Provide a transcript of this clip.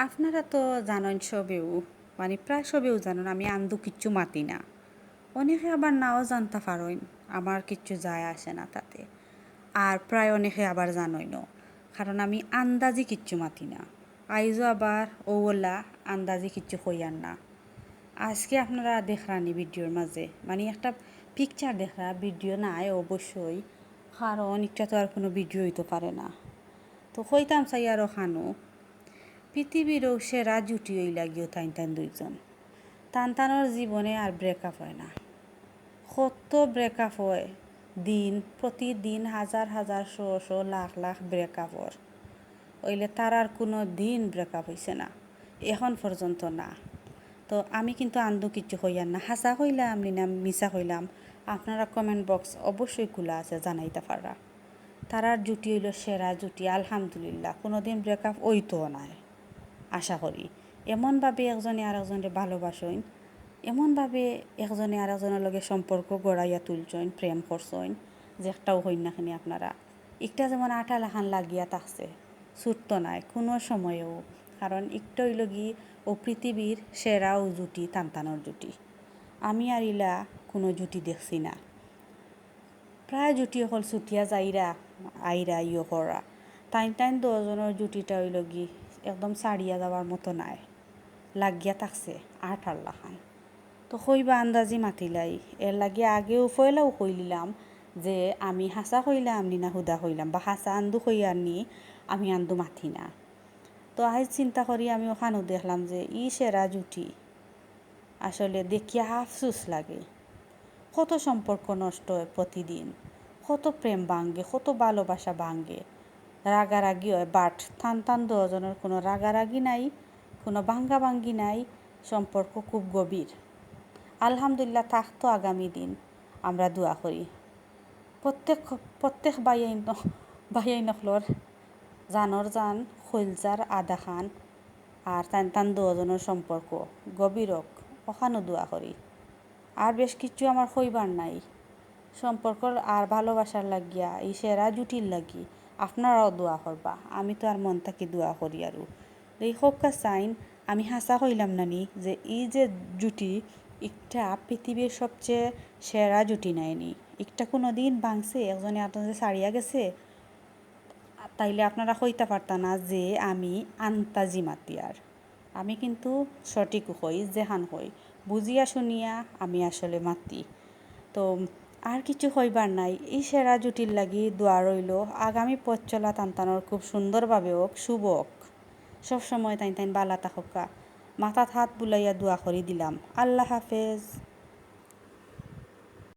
আপনারা তো জানেন সবেও, মানে প্রায় সবেও জানেন আমি আন্দু কিচ্ছু মাতি না। অনেকে আবার নাও জানতে পারেন, আমার কিচ্ছু যায় আসে না তাতে। আর প্রায় অনেকে আবার জানোই না, কারণ আমি আন্দাজি কিচ্ছু মাতি না। আইজও আবার ওলা আন্দাজি কিচ্ছু হইয়ার না। আজকে আপনারা দেখরানি ভিডিওর মাঝে, মানে একটা পিকচার দেখরা, ভিডিও নাই অবশ্যই, কারণ একটা তো আর কোনো ভিডিও হইতে পারে না। তো হইতাম চাই আরও খানো পৃথিবীরও সেরা জুটি ওই লাগিও তাইন তাইন দুইজন। তানতানোর জীবনে আর ব্রেকআপ হয় না, কত ব্রেকআপ হয় প্রতিদিন হাজার হাজার show show lakh lakh breakup হয়। ওইলে তার আর কোনো দিন ব্রেকআপ হয়েছে না এখন পর্যন্ত না। তো আমি কিন্তু আন্দো কিচ্ছু হইয়ার না, হাসা হইলাম না মিশা হইলাম, আপনারা কমেন্ট বক্স অবশ্যই খোলা আছে, জানাইতে পারা। তারার জুটি হইল সেরা জুটি, আলহামদুলিল্লাহ। কোনো দিন ব্রেকআপ ওইতো নাই আশা করি। এমনভাবে একজনে আর একজনে ভালোবাসেন, এমনভাবে একজনে আর একজনের লগে সম্পর্ক গড়াইয়া তুলছেন, প্রেম করছেন, যে একটাও হইন না খানি আপনারা। একটা যেমন আটা লাখান লাগিয়া থাকছে, ছুটত নাই কোনো সময়েও, কারণ একটা হইল গি ও পৃথিবীর সেরা ও জুটি, তানতানোর জুটি। আমি আর ইলা কোনো জুটি দেখছি না। প্রায় জুটি হল ছুটিয়া যাইরা আইরা ইয়ে করা, টাইম টাইম দুজনের জুটিটা হইল গি একদম ছাড়িয়া যাওয়ার মতো নাই, লাগিয়া থাকছে আঠার লাখান। তো কইবা আন্দাজি মাতিলাই, এর লাগিয়া আগেও ফয়লাও কইলিলাম যে আমি হাসা হইলাম নি না হুদা হইলাম, বা হাসা আন্দু হইয়ার নি, আমি আন্দু মাথি না। তো আজ চিন্তা করি আমি ওখানেও দেখলাম যে সেরা জুটি। আসলে দেখিয়া আফসুস লাগে, কত সম্পর্ক নষ্ট হয় প্রতিদিন, কত প্রেম ভাঙ্গে, কত ভালোবাসা ভাঙ্গে, রাগারাগি হয়। বাট টান দুজনের কোনো রাগারাগি নাই, কোনো ভাঙ্গি নাই, সম্পর্ক খুব গভীর। আলহামদুলিল্লাহ থাকতো আগামী দিন, আমরা দোয়া করি। প্রত্যেক বাইয়াই নখলর জানর জান খৈলজার আদা খান, আর টান দুজনের সম্পর্ক গভীর হোক, ওখানেও দোয়া করি। আর বেশ কিছু আমার হইবার নাই, সম্পর্কর আর ভালোবাসার লাগিয়া এই সেরা জুটির লাগি আপনারাও দোয়া করবা। আমি তো আর মন থাকি দোয়া করি আরও এই হোক্কা চাইন। আমি হাসা হইলাম নানি যে এই যে জুটি, একটা পৃথিবীর সবচেয়ে সেরা জুটি নাইনি, একটা কোনো দিন ভাঙছে, একজনে আপনাদের ছাড়িয়া গেছে, তাইলে আপনারা হইতে পারতা না যে আমি আন্তাজি মাতি। আর আমি কিন্তু সঠিক হই, যেহান হই বুঝিয়া শুনিয়া আমি আসলে মাতি। তো আর কিছু হইবার নাই, এই সেরা জুটির লাগি দোয়া রইল। আগামী পথ চলা তানতানোর খুব সুন্দরভাবে হোক, শুভ হোক, সবসময় তাইন বালা থাকা। মাথাত হাত বুলাইয়া দোয়া করি দিলাম। আল্লাহ হাফেজ।